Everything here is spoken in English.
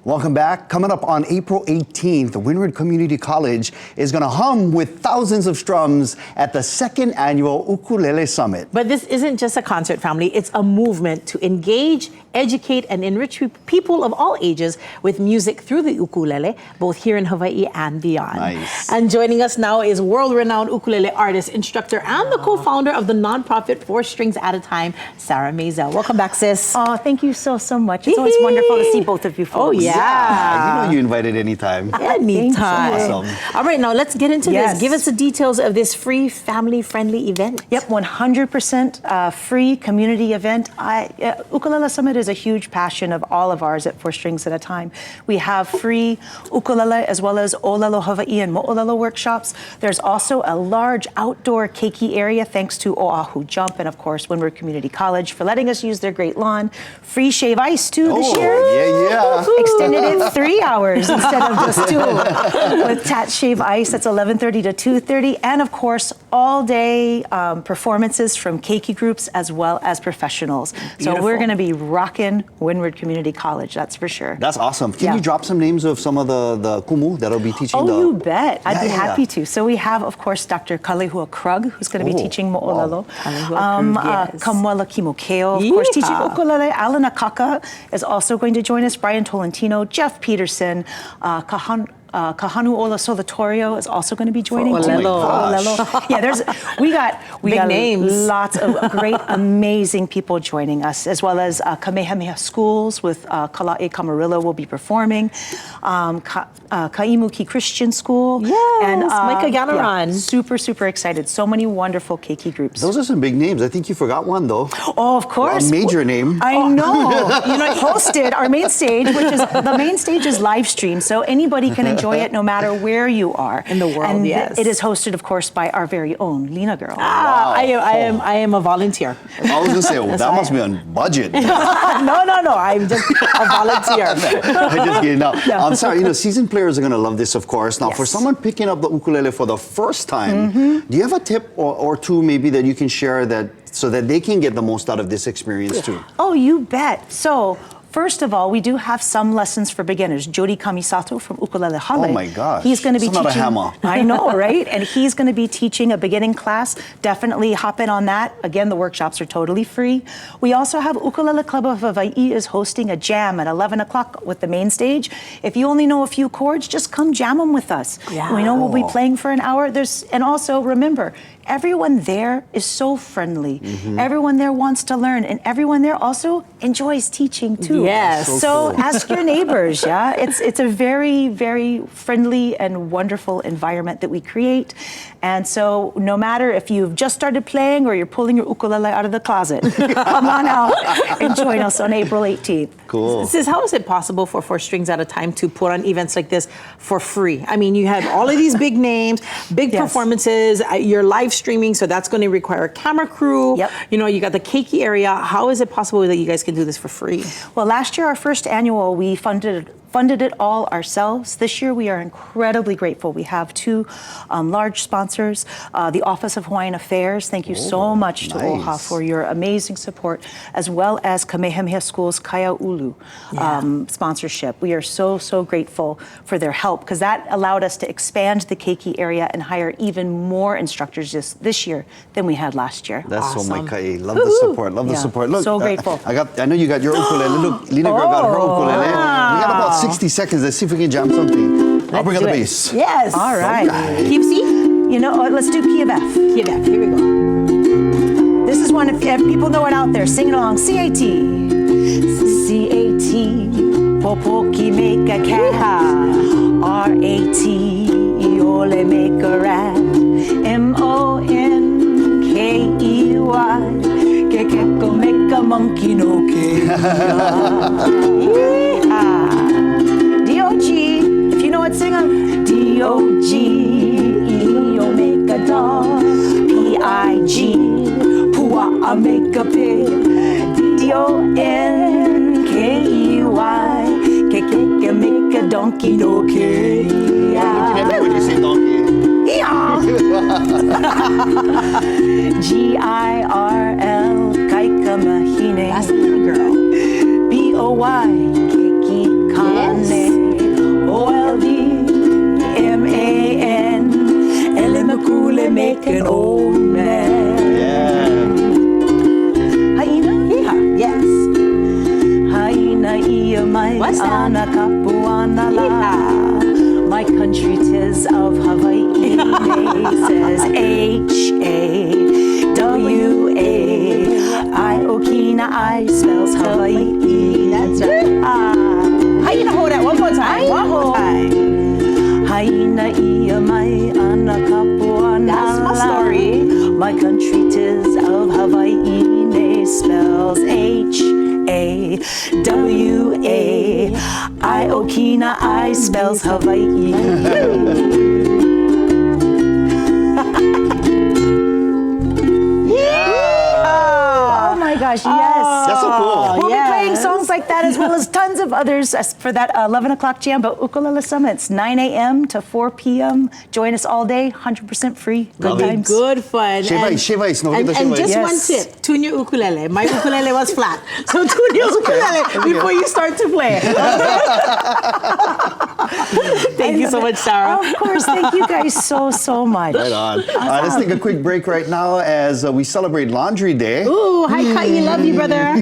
Welcome back. Coming up on April 18th, the Windward Community College is going to hum with thousands of strums at the second annual Ukulele Summit. But this isn't just a concert, family. It's a movement to engage, educate, and enrich people of all ages with music through the ukulele, both here in Hawaii and beyond. Nice. And joining us now is world-renowned ukulele artist, instructor, and the co-founder of the nonprofit 4 Strings at a Time, Sarah Maisel. Welcome back, sis. Oh, thank you so much. It's always wonderful to see both of you folks. Oh, yeah. You know you invited anytime. Anytime. Awesome. All right, now let's get into this. Give us the details of this free, family-friendly event. Yep, 100% free community event. Ukulele Summit is a huge passion of all of ours at 4 Strings at a Time. We have free ukulele as well as Olelo Hawaii and Mo'olelo workshops. There's also a large outdoor keiki area thanks to Oahu Jump and of course Windward Community College for letting us use their great lawn. Free shave ice too this year. Yeah. Extended it 3 hours instead of just 2 with Tat Shave Ice. That's 11:30 to 2:30, and of course all day performances from keiki groups as well as professionals. So we're going to be rocking Windward Community College, that's for sure. That's awesome. Can you drop some names of some of the kumu that'll be teaching? Oh, you bet. I'd be happy to. So we have, of course, Dr. Kalehua Krug, who's going to be teaching Mo'olelo. Kamuela Kimokeo, of course, teaching ukulele. Alan Akaka is also going to join us. Brian Tolentino, Jeff Peterson, Kahanu Ola Solatorio is also going to be joining. Yeah, we got names. Lots of great, amazing people joining us, as well as Kamehameha Schools with Kala'e Kamarillo will be performing. Kaimuki Christian School. Yes, and Micah Ganaran. Super excited. So many wonderful keiki groups. Those are some big names. I think you forgot one though. Oh, of course. A major name. I know. Hosted our main stage, which is the main stage is live stream, so anybody can enjoy it no matter where you are in the world. And yes, it is hosted, of course, by our very own Lena Girl. Wow. I am a volunteer. I was gonna say that must be on budget. No. I'm just a volunteer. I'm just kidding. I'm sorry. Seasoned players are gonna love this, of course. Now, for someone picking up the ukulele for the first time, do you have a tip or two maybe that you can share so that they can get the most out of this experience too? Oh, you bet. So, first of all, we do have some lessons for beginners. Jody Kamisato from Ukulele Hale. Oh my gosh. He's going to be teaching. Not a hammer. I know, right? And he's going to be teaching a beginning class. Definitely hop in on that. Again, the workshops are totally free. We also have Ukulele Club of Hawaii is hosting a jam at 11 o'clock with the main stage. If you only know a few chords, just come jam them with us. Yeah. We know we'll be playing for an hour. And also remember, everyone there is so friendly. Everyone there wants to learn, and everyone there also enjoys teaching too. Yes. So ask your neighbors, It's a very, very friendly and wonderful environment that we create. And so no matter if you've just started playing or you're pulling your ukulele out of the closet, come on out and join us on April 18th. Cool. Sis, how is it possible for 4 Strings at a Time to put on events like this for free? I mean, you have all of these big names, big performances, you're live streaming, so that's going to require a camera crew. Yep. You got the keiki area. How is it possible that you guys can do this for free? Well, last year, our first annual, we funded it all ourselves. This year, we are incredibly grateful. We have 2 large sponsors, the Office of Hawaiian Affairs. Thank you so much to OHA for your amazing support, as well as Kamehameha Schools Kaiaulu sponsorship. We are so grateful for their help, because that allowed us to expand the keiki area and hire even more instructors this year than we had last year. That's awesome. So Maikai. Love the support. Love the support. Look, so grateful. I know you got your ukulele. Look, Lena Girl got her ukulele. We got about 60 seconds. Let's see if we can jam something. I'll bring out the bass. Yes. All right. Keep C? Let's do Key of F. Key of F. Here we go. This is one, if people know it out there, sing it along. C-A-T. C-A-T. Popoki make a cat. R-A-T. Ole make a rat. M-O-N-K-E-Y. Kekeko make a monkey no D-O-G, if you know it, sing them. D-O-G, E-O make a dog. P-I-G, Pua make a pig. D-O-N-K-E-Y, Kekeke make a donkey no K. When you say donkey. G-I-R-L, Kaika Mahine. That's the little girl. B-O-Y, Kiki Kane. ana kapuana la. My country 'tis of Hawaii, says H-A-W-A. I-Okina, I spells Hawaii. That's right. How you gonna hold that? One more time. One more time. Haina ia mai ana kapuana. That's my story. My country 'tis of Hawaii, spells H-A-W-A. I-Okina, I spells Hawaii. Oh my gosh, yes. That's so cool. We'll yes. be playing songs like that as well as tons of others for that 11 o'clock jam. But Ukulele Summit's 9 a.m. to 4 p.m. Join us all day, 100% free. Good Love it. times. Good fun. Shivais, no, And shivais. just Yes. one tip, tune your ukulele. My ukulele was flat. So tune your ukulele before you start to play. Thank you so much, Sarah. Of course, thank you guys so much. Right on. Let's take a quick break right now as we celebrate Laundry Day. Ooh, hi, Kai. Love you, brother.